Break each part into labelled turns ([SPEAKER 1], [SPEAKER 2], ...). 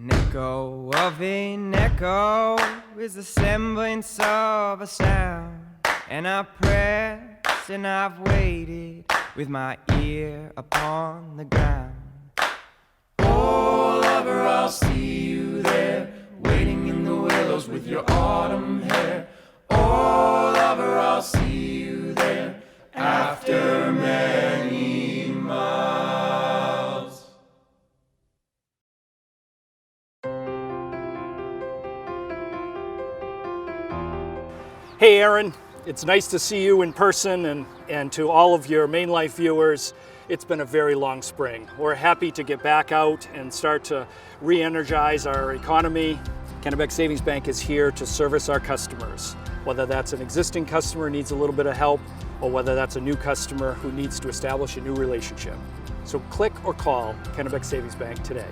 [SPEAKER 1] An echo of an echo is the semblance of a sound, and I press and I've waited with my ear upon the ground. Oh, lover, I'll see you there, waiting in the willows with your autumn hair. Oh, lover, I'll see you there after many miles.
[SPEAKER 2] Hey Erin, it's nice to see you in person, and to all of your MaineLife viewers, it's been a very long spring. We're happy to get back out and start to re-energize our economy. Kennebec Savings Bank is here to service our customers, whether that's an existing customer who needs a little bit of help, or whether that's a new customer who needs to establish a new relationship. So click or call Kennebec Savings Bank today.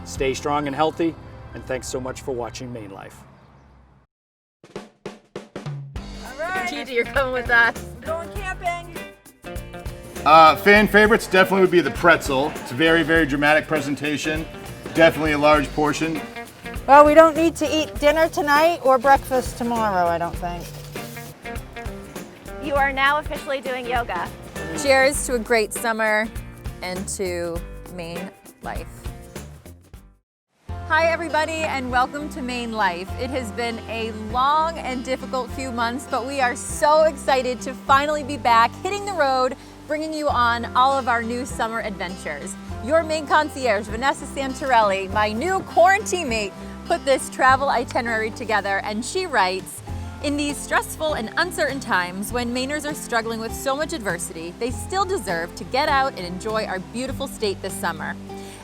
[SPEAKER 2] Stay strong and healthy, and thanks so much for watching MaineLife.
[SPEAKER 3] Gigi, you're coming with us.
[SPEAKER 4] We're going camping.
[SPEAKER 5] Fan favorites definitely would be the pretzel. It's a very, very dramatic presentation. Definitely a large portion.
[SPEAKER 4] Well, we don't need to eat dinner tonight or breakfast tomorrow, I don't think.
[SPEAKER 3] You are now officially doing yoga.
[SPEAKER 6] Cheers to a great summer and to MaineLife. Hi everybody and welcome to MaineLife. It has been a long and difficult few months, but we are so excited to finally be back hitting the road, bringing you on all of our new summer adventures. Your Maine concierge, Vanessa Santorelli, my new quarantine mate, put this travel itinerary together, and she writes, in these stressful and uncertain times when Mainers are struggling with so much adversity, they still deserve to get out and enjoy our beautiful state this summer.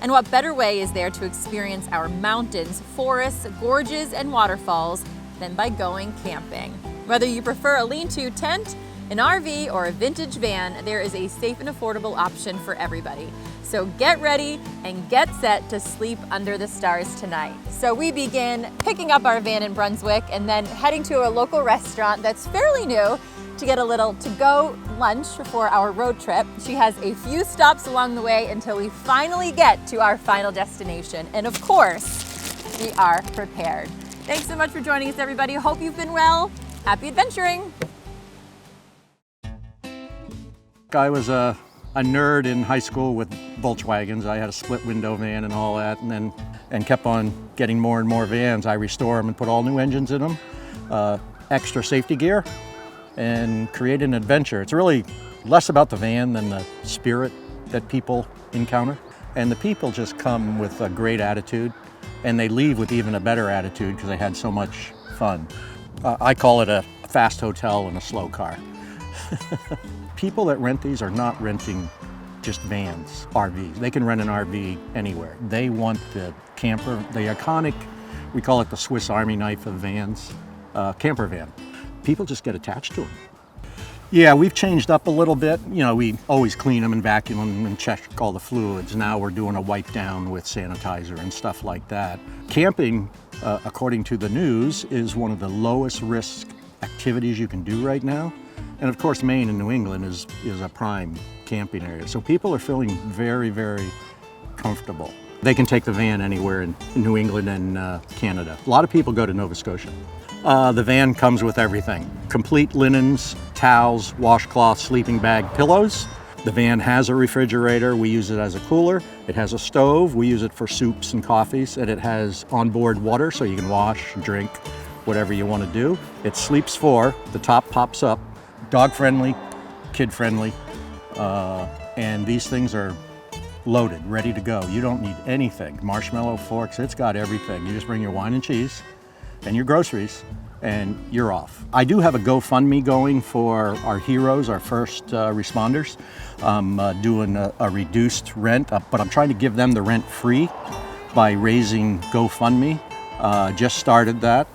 [SPEAKER 6] And what better way is there to experience our mountains, forests, gorges, and waterfalls than by going camping? Whether you prefer a lean-to tent, an RV, or a vintage van, there is a safe and affordable option for everybody. So get ready and get set to sleep under the stars tonight. So we begin picking up our van in Brunswick and then heading to a local restaurant that's fairly new to get a little to-go lunch for our road trip. She has a few stops along the way until we finally get to our final destination. And of course, we are prepared. Thanks so much for joining us, everybody. Hope you've been well. Happy adventuring.
[SPEAKER 7] I was a nerd in high school with Volkswagens. I had a split window van and all that, and kept on getting more and more vans. I restore them and put all new engines in them, extra safety gear, and create an adventure. It's really less about the van than the spirit that people encounter. And the people just come with a great attitude, and they leave with even a better attitude because they had so much fun. I call it a fast hotel and a slow car. People that rent these are not renting just vans, RVs. They can rent an RV anywhere. They want the camper, the iconic, we call it the Swiss Army knife of vans, camper van. People just get attached to them. Yeah, we've changed up a little bit. You know, we always clean them and vacuum them and check all the fluids. Now we're doing a wipe down with sanitizer and stuff like that. Camping, according to the news, is one of the lowest risk activities you can do right now. And of course, Maine and New England is a prime camping area. So people are feeling very, very comfortable. They can take the van anywhere in New England and Canada. A lot of people go to Nova Scotia. The van comes with everything. Complete linens, towels, washcloths, sleeping bag, pillows. The van has a refrigerator. We use it as a cooler. It has a stove. We use it for soups and coffees. And it has onboard water so you can wash, drink, whatever you want to do. It sleeps 4. The top pops up. Dog friendly, kid friendly, and these things are loaded, ready to go. You don't need anything. Marshmallow forks, it's got everything. You just bring your wine and cheese and your groceries and you're off. I do have a GoFundMe going for our heroes, our first responders. I'm doing a reduced rent, but I'm trying to give them the rent free by raising GoFundMe. Just started that.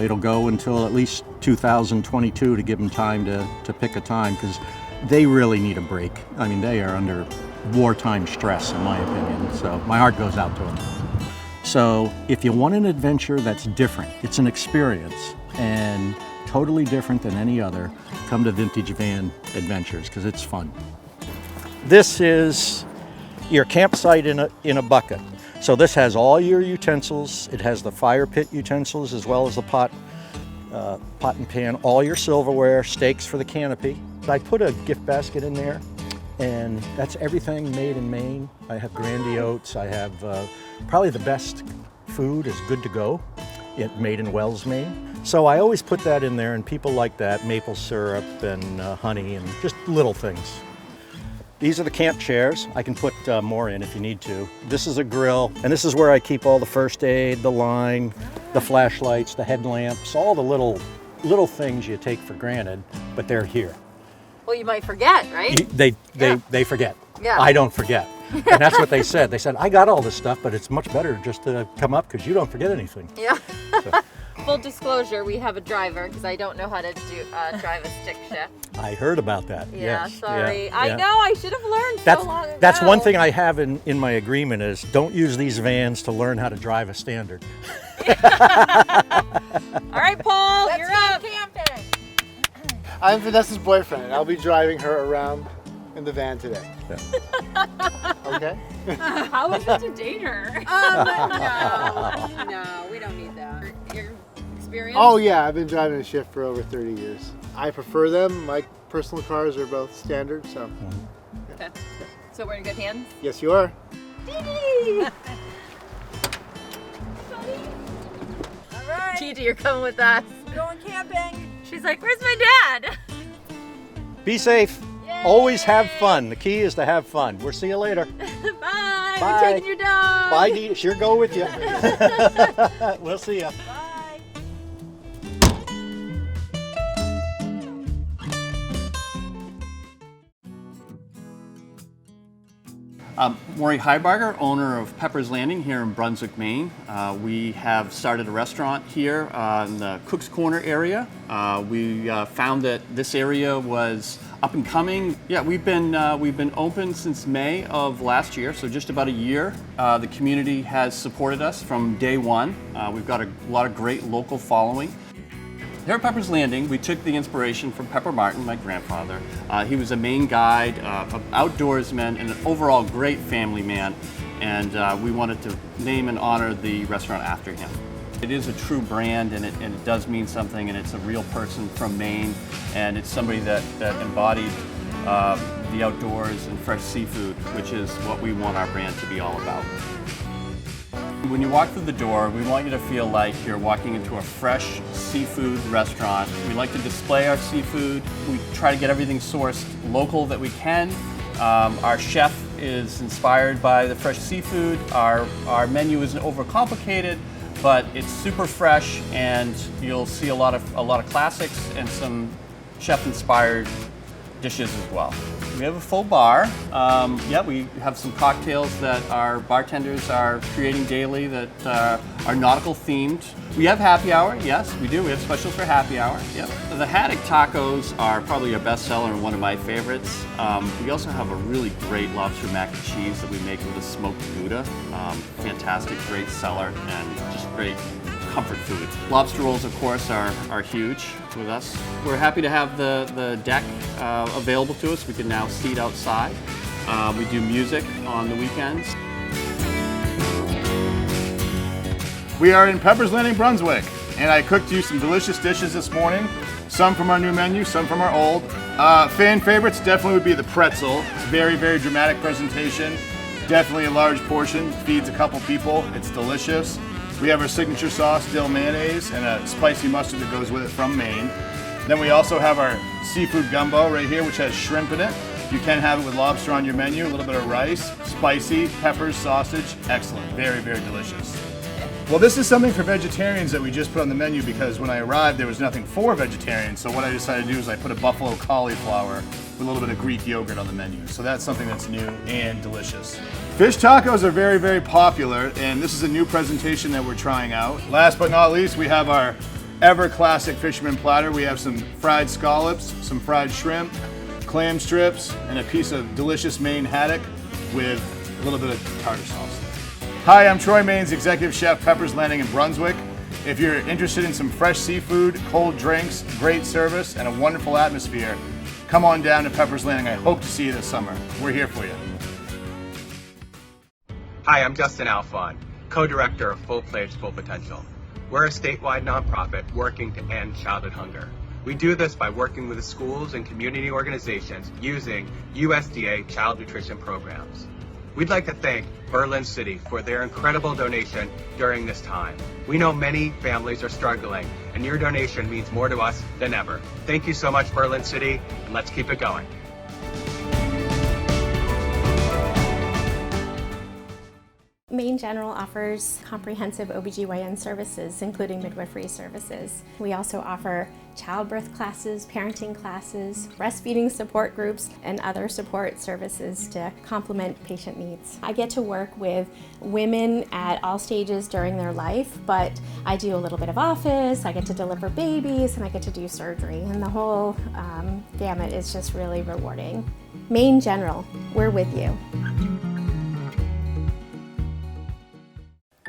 [SPEAKER 7] It'll go until at least 2022 to give them time to pick a time, because they really need a break. I mean, they are under wartime stress, in my opinion, so my heart goes out to them. So if you want an adventure that's different, it's an experience and totally different than any other, come to Vintage Van Adventures because it's fun. This is your campsite in a bucket. So this has all your utensils. It has the fire pit utensils as well as the pot and pan, all your silverware, stakes for the canopy. I put a gift basket in there, and that's everything made in Maine. I have Grandy oats. I have probably the best food is Good to Go, made in Wells, Maine. So I always put that in there, and people like that, maple syrup and honey and just little things. These are the camp chairs. I can put more in if you need to. This is a grill, and this is where I keep all the first aid, the line, the flashlights, the headlamps, all the little things you take for granted, but they're here.
[SPEAKER 6] Well, you might forget, right?
[SPEAKER 7] They forget.
[SPEAKER 6] Yeah.
[SPEAKER 7] I don't forget. And that's what they said. They said, I got all this stuff, but it's much better just to come up because you don't forget anything.
[SPEAKER 6] Yeah.
[SPEAKER 7] So.
[SPEAKER 6] Full disclosure, we have a driver because I don't know how to drive a stick shift.
[SPEAKER 7] I heard about that.
[SPEAKER 6] Yeah,
[SPEAKER 7] yes.
[SPEAKER 6] sorry.
[SPEAKER 7] Yeah,
[SPEAKER 6] I
[SPEAKER 7] yeah.
[SPEAKER 6] know, I should have learned
[SPEAKER 7] That's,
[SPEAKER 6] so long ago.
[SPEAKER 7] that's one thing I have in my agreement is don't use these vans to learn how to drive a standard.
[SPEAKER 6] All right, Paul,
[SPEAKER 4] Let's
[SPEAKER 6] you're
[SPEAKER 4] go
[SPEAKER 6] up.
[SPEAKER 4] camping.
[SPEAKER 8] I'm Vanessa's boyfriend, and I'll be driving her around in the van today. Okay?
[SPEAKER 3] How was it to date her?
[SPEAKER 6] No, we don't need that. Your experience?
[SPEAKER 8] Oh yeah, I've been driving a shift for over 30 years. I prefer them. My personal cars are both standard, so
[SPEAKER 6] Okay. So we're in good hands?
[SPEAKER 8] yes you are.
[SPEAKER 4] All right,
[SPEAKER 6] Gigi, you're coming with us.
[SPEAKER 4] going camping.
[SPEAKER 6] She's like, where's my dad?
[SPEAKER 7] Be safe. Always have fun. The key is to have fun. We'll see you later.
[SPEAKER 6] Bye.
[SPEAKER 7] Bye.
[SPEAKER 6] We're taking your dog.
[SPEAKER 7] Bye, Dee. Sure go with you. We'll see you.
[SPEAKER 4] Bye.
[SPEAKER 2] Morey HIGHBARGER, owner of Pepper's Landing here in Brunswick, Maine. We have started a restaurant here in the Cook's Corner area. We found that this area was up and coming. Yeah, we've been open since May of last year, so just about a year. The community has supported us from day one. We've got a lot of great local following. Here at Pepper's Landing, we took the inspiration from Pepper Martin, my grandfather. He was a Maine guide, an outdoorsman, and an overall great family man. And we wanted to name and honor the restaurant after him. It is a true brand, and it does mean something, and it's a real person from Maine, and it's somebody that embodied the outdoors and fresh seafood, which is what we want our brand to be all about. When you walk through the door, we want you to feel like you're walking into a fresh seafood restaurant. We like to display our seafood. We try to get everything sourced local that we can. Our chef is inspired by the fresh seafood. Our menu isn't overcomplicated, but it's super fresh, and you'll see a lot of classics and some chef-inspired dishes as well. We have a full bar. We have some cocktails that our bartenders are creating daily that are nautical themed. We have happy hour, yes, we do. We have specials for happy hour, yep. The haddock tacos are probably our best seller and one of my favorites. We also have a really great lobster mac and cheese that we make with a smoked Gouda. Fantastic, great seller, and just great comfort food. Lobster rolls, of course, are huge with us. We're happy to have the deck available to us. We can now seat outside. We do music on the weekends.
[SPEAKER 5] We are in Pepper's Landing, Brunswick, and I cooked you some delicious dishes this morning. Some from our new menu, some from our old. Fan favorites definitely would be the pretzel. It's a very, very dramatic presentation. Definitely a large portion, feeds a couple people. It's delicious. We have our signature sauce, dill mayonnaise, and a spicy mustard that goes with it from Maine. Then we also have our seafood gumbo right here, which has shrimp in it. You can have it with lobster on your menu, a little bit of rice, spicy, peppers, sausage. Excellent, very, very delicious. Well, this is something for vegetarians that we just put on the menu because when I arrived, there was nothing for vegetarians. So what I decided to do is I put a buffalo cauliflower with a little bit of Greek yogurt on the menu. So that's something that's new and delicious. Fish tacos are very, very popular, and this is a new presentation that we're trying out. Last but not least, we have our ever classic fisherman platter. We have some fried scallops, some fried shrimp, clam strips, and a piece of delicious Maine haddock with a little bit of tartar sauce. Hi, I'm Troy, Maine's executive chef, Pepper's Landing in Brunswick. If you're interested in some fresh seafood, cold drinks, great service, and a wonderful atmosphere, come on down to Pepper's Landing. I hope to see you this summer. We're here for you.
[SPEAKER 9] Hi, I'm Justin ALFOND, co-director of Full Pledge, Full Potential. We're a statewide nonprofit working to end childhood hunger. We do this by working with the schools and community organizations using USDA child nutrition programs. We'd like to thank Berlin City for their incredible donation during this time. We know many families are struggling, and your donation means more to us than ever. Thank you so much, Berlin City, and let's keep it going.
[SPEAKER 10] Maine General offers comprehensive OBGYN services, including midwifery services. We also offer childbirth classes, parenting classes, breastfeeding support groups, and other support services to complement patient needs. I get to work with women at all stages during their life, but I do a little bit of office, I get to deliver babies, and I get to do surgery, and the whole gamut is just really rewarding. Maine General, we're with you.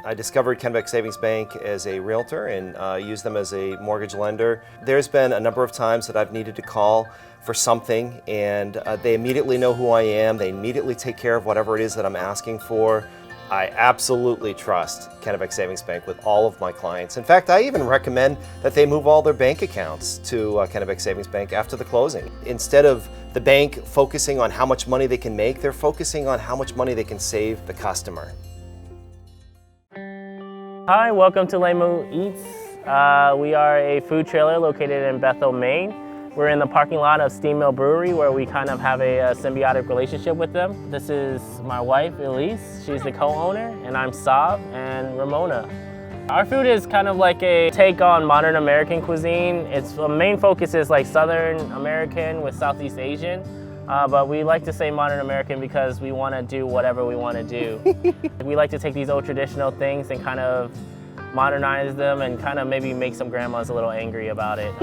[SPEAKER 11] I discovered KENNEBEC Savings Bank as a realtor and used them as a mortgage lender. There's been a number of times that I've needed to call for something, and they immediately know who I am. They immediately take care of whatever it is that I'm asking for. I absolutely trust KENNEBEC Savings Bank with all of my clients. In fact, I even recommend that they move all their bank accounts to KENNEBEC Savings Bank after the closing. Instead of the bank focusing on how much money they can make, they're focusing on how much money they can save the customer.
[SPEAKER 12] Hi, welcome to Lamo Eats. We are a food trailer located in Bethel, Maine. We're in the parking lot of Steam Mill Brewery, where we kind of have a symbiotic relationship with them. This is my wife, Elise. She's the co-owner, and I'm Sav and Ramona. Our food is kind of like a take on modern American cuisine. Its main focus is like Southern American with Southeast Asian. But we like to say modern American because we want to do whatever we want to do. We like to take these old traditional things and kind of modernize them and kind of maybe make some grandmas a little angry about it.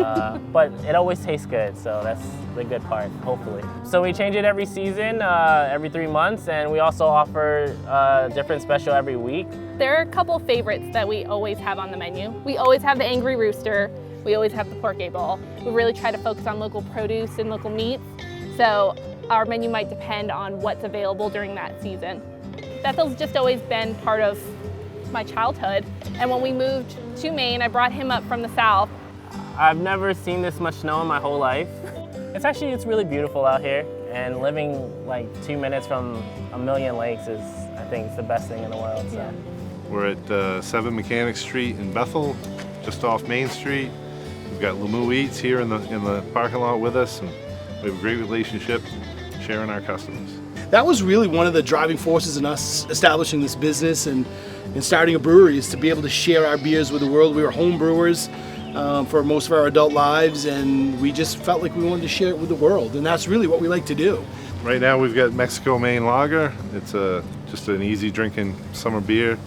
[SPEAKER 12] But it always tastes good, so that's the good part, hopefully. So we change it every season, every 3 months, and we also offer a different special every week.
[SPEAKER 3] There are a couple favorites that we always have on the menu. We always have the Angry Rooster. We always have the Pork Bowl. We really try to focus on local produce and local meats. So our menu might depend on what's available during that season. Bethel's just always been part of my childhood. And when we moved to Maine, I brought him up from the south.
[SPEAKER 12] I've never seen this much snow in my whole life. It's really beautiful out here, and living like 2 minutes from a million lakes is, I think, it's the best thing in the world. So.
[SPEAKER 13] Yeah. We're at 7 Mechanic Street in Bethel, just off Main Street. We've got Lamo Eats here in the parking lot with us, and we have a great relationship sharing our customers.
[SPEAKER 14] That was really one of the driving forces in us establishing this business and starting a brewery, is to be able to share our beers with the world. We were home brewers for most of our adult lives, and we just felt like we wanted to share it with the world, and that's really what we like to do.
[SPEAKER 13] Right now we've got Mexico Maine Lager. It's just an easy drinking summer beer.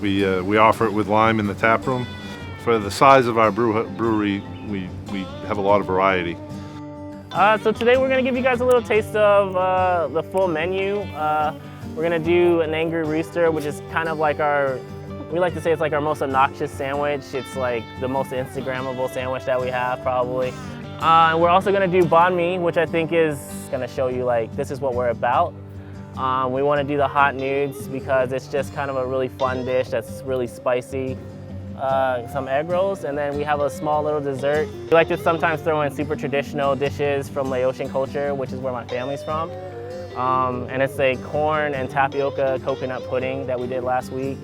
[SPEAKER 13] We offer it with lime in the tap room. For the size of our brewery, we have a lot of variety.
[SPEAKER 12] So today we're going to give you guys a little taste of the full menu. We're going to do an Angry Rooster, which is kind of like we like to say it's like our most obnoxious sandwich. It's like the most Instagrammable sandwich that we have, probably. And we're also going to do banh mi, which I think is going to show you like this is what we're about. We want to do the hot nudes because it's just kind of a really fun dish that's really spicy. Some egg rolls, and then we have a small little dessert. We like to sometimes throw in super traditional dishes from Laotian culture, which is where my family's from. And it's a corn and tapioca coconut pudding that we did last week.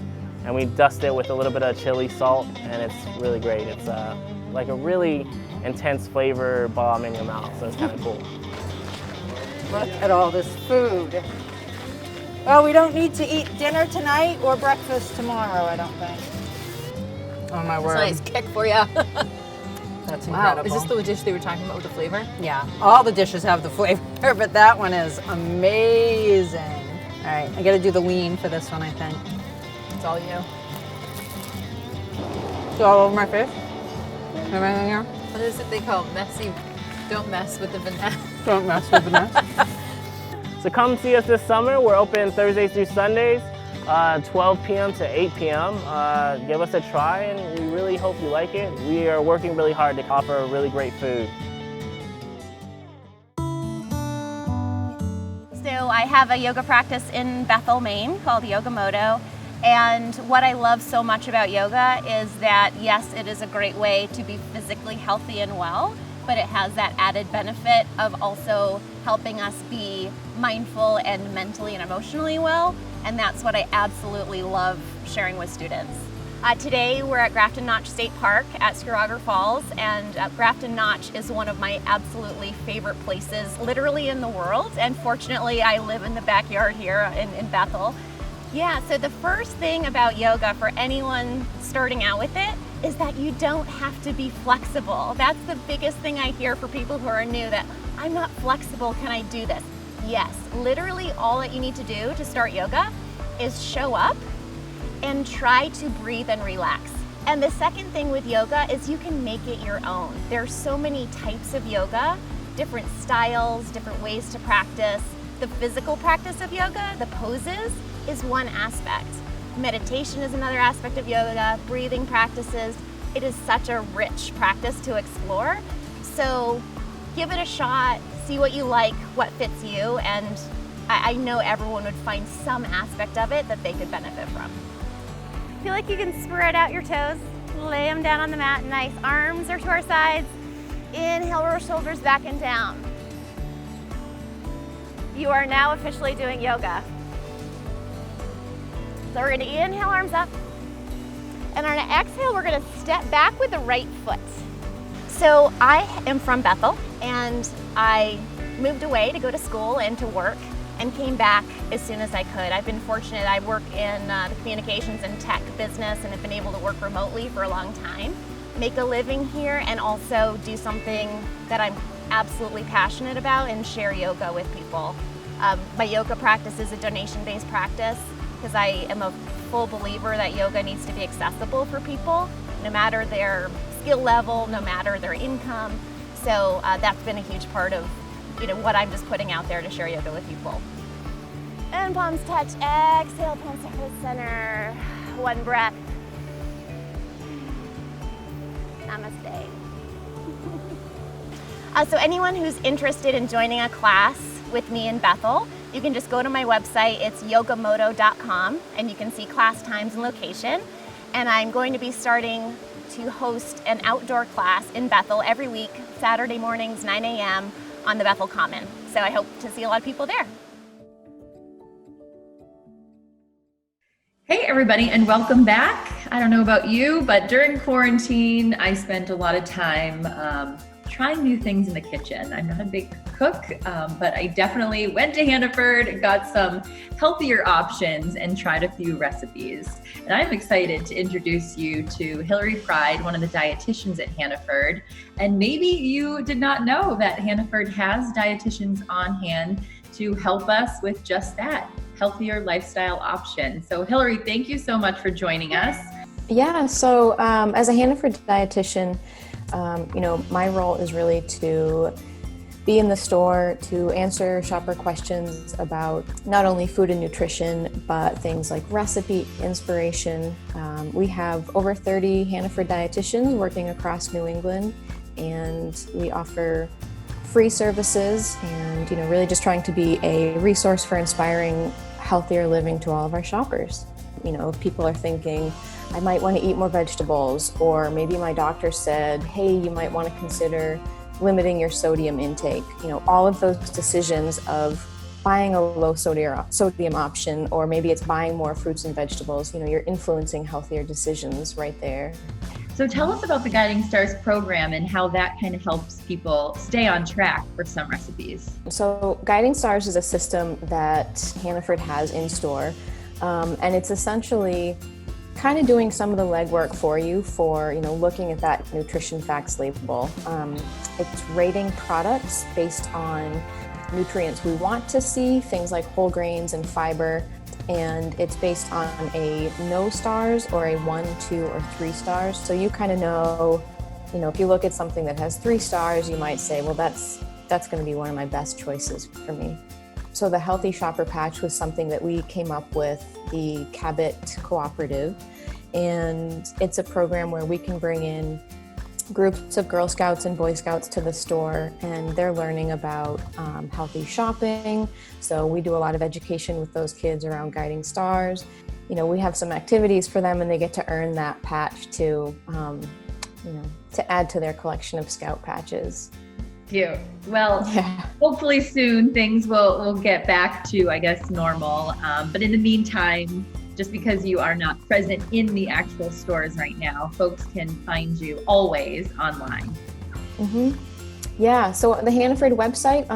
[SPEAKER 12] And we dust it with a little bit of chili salt, and it's really great. It's like a really intense flavor bomb in your mouth, so it's kind of cool.
[SPEAKER 4] Look at all this food. Well, we don't need to eat dinner tonight or breakfast tomorrow, I don't think. Oh my word.
[SPEAKER 6] That's a nice kick for you.
[SPEAKER 4] That's incredible.
[SPEAKER 6] Wow, is this the dish they were talking about with the flavor?
[SPEAKER 4] Yeah, all the dishes have the flavor, but that one is amazing. All right, I gotta do the lean for this one, I think.
[SPEAKER 6] It's all you.
[SPEAKER 4] So all over my face? Everything here?
[SPEAKER 6] What is it they call messy? Don't mess with the vanessa.
[SPEAKER 4] Don't mess with vanessa.
[SPEAKER 12] So come see us this summer. We're open Thursdays through Sundays. 12 p.m. to 8 p.m. Give us a try, and we really hope you like it. We are working really hard to offer really great food.
[SPEAKER 6] So I
[SPEAKER 15] have a yoga practice in Bethel, Maine called Yogamoto. And what I love so much about yoga is that, yes, it is a great way to be physically healthy and well, but it has that added benefit of also helping us be mindful and mentally and emotionally well. And that's what I absolutely love sharing with students. Today we're at Grafton Notch State Park at Scurogger Falls, and Grafton Notch is one of my absolutely favorite places literally in the world, and fortunately I live in the backyard here in Bethel. Yeah, so the first thing about yoga for anyone starting out with it is that you don't have to be flexible. That's the biggest thing I hear for people who are new, that I'm not flexible, can I do this? Yes, literally all that you need to do to start yoga is show up and try to breathe and relax. And the second thing with yoga is you can make it your own. There's so many types of yoga, different styles, different ways to practice. The physical practice of yoga, the poses, is one aspect. Meditation is another aspect of yoga, breathing practices. It is such a rich practice to explore. So give it a shot, see what you like, what fits you, and I know everyone would find some aspect of it that they could benefit from. Feel like you can spread out your toes, lay them down on the mat, nice. Arms are to our sides. Inhale, roll shoulders back and down. You are now officially doing yoga. So we're gonna inhale, arms up. And on an exhale, we're gonna step back with the right foot. So I am from Bethel, and I moved away to go to school and to work, and came back as soon as I could. I've been fortunate. I work in the communications and tech business and have been able to work remotely for a long time, make a living here, and also do something that I'm absolutely passionate about and share yoga with people. My yoga practice is a donation-based practice because I am a full believer that yoga needs to be accessible for people, no matter their skill level, no matter their income. So that's been a huge part of what I'm just putting out there to share yoga with people. And palms touch, exhale, palms touch the center. One breath. Namaste. So anyone who's interested in joining a class with me in Bethel, you can just go to my website. It's yogamoto.com, and you can see class times and location. And I'm going to be starting to host an outdoor class in Bethel every week, Saturday mornings, 9 a.m. on the Bethel Common. So I hope to see a lot of people there.
[SPEAKER 16] Hey everybody, and welcome back. I don't know about you, but during quarantine, I spent a lot of time trying new things in the kitchen. I'm not a big cook, but I definitely went to Hannaford, got some healthier options, and tried a few recipes. And I'm excited to introduce you to Hillary Pride, one of the dietitians at Hannaford. And maybe you did not know that Hannaford has dietitians on hand to help us with just that, healthier lifestyle options. So Hillary, thank you so much for joining us.
[SPEAKER 10] Yeah, so as a Hannaford dietitian, my role is really to be in the store to answer shopper questions about not only food and nutrition, but things like recipe, inspiration. We have over 30 Hannaford dietitians working across New England, and we offer free services and, really just trying to be a resource for inspiring healthier living to all of our shoppers. If people are thinking, I might want to eat more vegetables, or maybe my doctor said, hey, you might want to consider limiting your sodium intake. All of those decisions of buying a low sodium option, or maybe it's buying more fruits and vegetables, you're influencing healthier decisions right there.
[SPEAKER 16] So tell us about the Guiding Stars program and how that kind of helps people stay on track for some recipes.
[SPEAKER 10] So Guiding Stars is a system that Hannaford has in store, and it's essentially kind of doing some of the legwork for you for, looking at that nutrition facts label. It's rating products based on nutrients we want to see, things like whole grains and fiber, and it's based on a no stars or a 1, 2, or 3 stars. So you kind of know, if you look at something that has 3 stars, you might say, well, that's going to be one of my best choices for me. So the Healthy Shopper Patch was something that we came up with, the Cabot Cooperative, and it's a program where we can bring in groups of Girl Scouts and Boy Scouts to the store, and they're learning about healthy shopping. So we do a lot of education with those kids around guiding stars. You know, we have some activities for them, and they get to earn that patch to, you know, to add to their collection of Scout patches.
[SPEAKER 16] Cute. Well, hopefully soon things will get back to, I guess, normal. But in the meantime, just because you are not present in the actual stores right now, folks can find you always online.
[SPEAKER 10] Yeah, so the Hannaford website,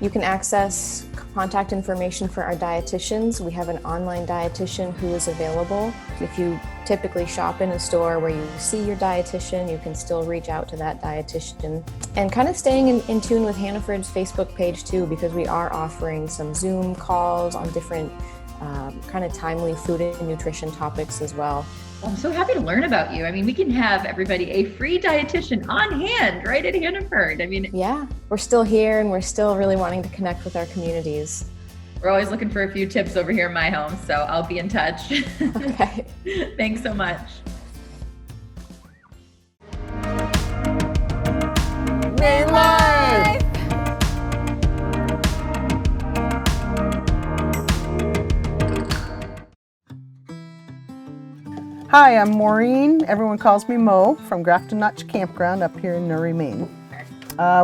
[SPEAKER 10] you can access contact information for our dietitians. We have an online dietitian who is available. If you typically shop in a store where you see your dietitian, you can still reach out to that dietitian. And kind of staying in tune with Hannaford's Facebook page too, because we are offering some Zoom calls on different kind of timely food and nutrition topics as well.
[SPEAKER 16] I'm so happy to learn about you. I mean, we can have everybody a free dietitian on hand right at Hannaford. I mean,
[SPEAKER 10] yeah, we're still here and we're still really wanting to connect with our communities.
[SPEAKER 16] We're always looking for a few tips over here in my home, so I'll be in touch.
[SPEAKER 10] Okay.
[SPEAKER 16] Thanks so much.
[SPEAKER 4] MaineLife!
[SPEAKER 17] Hi, I'm Maureen. Everyone calls me Mo from Grafton Notch Campground up here in Newry, Maine.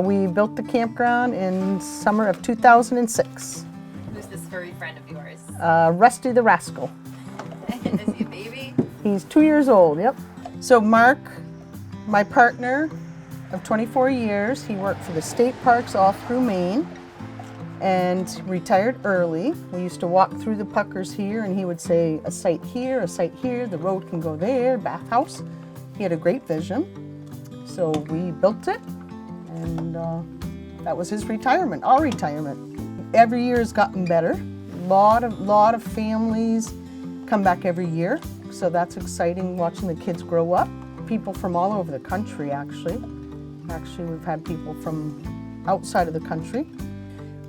[SPEAKER 17] We built the campground in summer of 2006.
[SPEAKER 6] Who's this furry friend of yours?
[SPEAKER 17] Rusty the Rascal.
[SPEAKER 6] Is he a baby?
[SPEAKER 17] He's 2 years old, yep. So Mark, my partner of 24 years, he worked for the state parks all through Maine and retired early. We used to walk through the puckers here and he would say, a site here, the road can go there, bathhouse. He had a great vision. So we built it and that was his retirement, our retirement. Every year has gotten better. Lot of families come back every year. So that's exciting watching the kids grow up. People from all over the country actually. Actually, we've had people from outside of the country.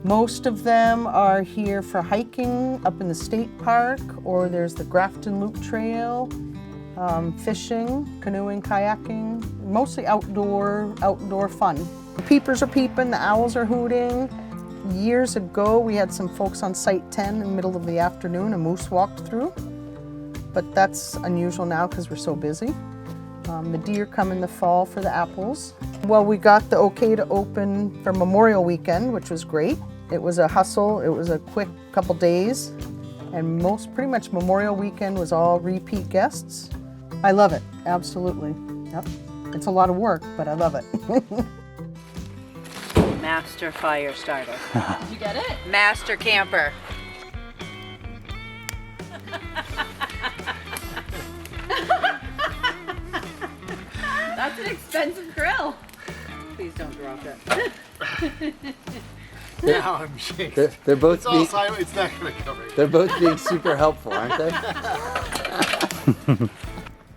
[SPEAKER 17] Most of them are here for hiking up in the state park, or there's the Grafton Loop Trail, fishing, canoeing, kayaking, mostly outdoor fun. The peepers are peeping, the owls are hooting. Years ago, we had some folks on Site 10 in the middle of the afternoon, a moose walked through, but that's unusual now because we're so busy. The deer come in the fall for the apples. Well, we got the okay to open for Memorial Weekend, which was great. It was a hustle, it was a quick couple days, and pretty much Memorial Weekend was all repeat guests. I love it, absolutely. Yep. It's a lot of work, but I love it.
[SPEAKER 4] Master fire starter.
[SPEAKER 6] Did you get it?
[SPEAKER 4] Master camper.
[SPEAKER 6] That's an expensive grill.
[SPEAKER 4] Please don't drop it.
[SPEAKER 8] Now I'm shaking.
[SPEAKER 18] They're both
[SPEAKER 8] it's all silent. It's not going to cover it.
[SPEAKER 18] They're both being super helpful, aren't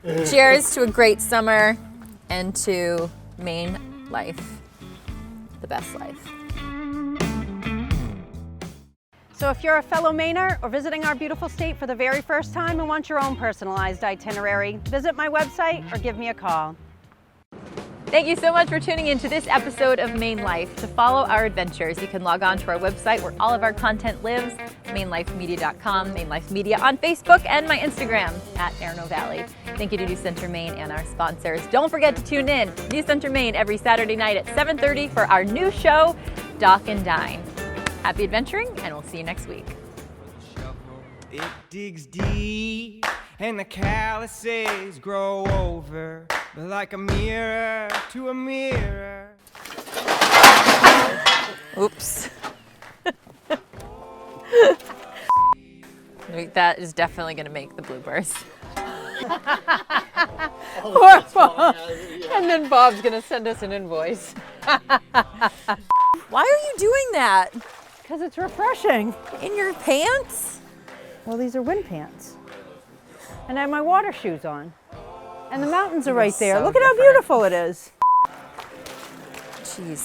[SPEAKER 18] they?
[SPEAKER 6] Cheers to a great summer and to MaineLife, the best life.
[SPEAKER 19] So if you're a fellow Mainer or visiting our beautiful state for the very first time and want your own personalized itinerary, visit my website or give me a call.
[SPEAKER 6] Thank you so much for tuning in to this episode of MaineLife. To follow our adventures, you can log on to our website where all of our content lives, MaineLifeMedia.com, MaineLife Media on Facebook, and my Instagram, @ERIN. Thank you to New Center Maine and our sponsors. Don't forget to tune in, New Center Maine, every Saturday night at 7:30 for our new show, Dock and Dine. Happy adventuring, and we'll see you next week.
[SPEAKER 1] It digs deep and the calluses grow over like a mirror to a mirror.
[SPEAKER 6] Oops. That is definitely going to make the bloopers.
[SPEAKER 19] Poor Bob. And then Bob's gonna send us an invoice.
[SPEAKER 6] Why are you doing that?
[SPEAKER 19] Because it's refreshing.
[SPEAKER 6] In your pants?
[SPEAKER 19] Well, these are wind pants. And I have my water shoes on. And the mountains are right there.
[SPEAKER 6] So
[SPEAKER 19] Look at how
[SPEAKER 6] different.
[SPEAKER 19] beautiful it is.
[SPEAKER 6] Jeez,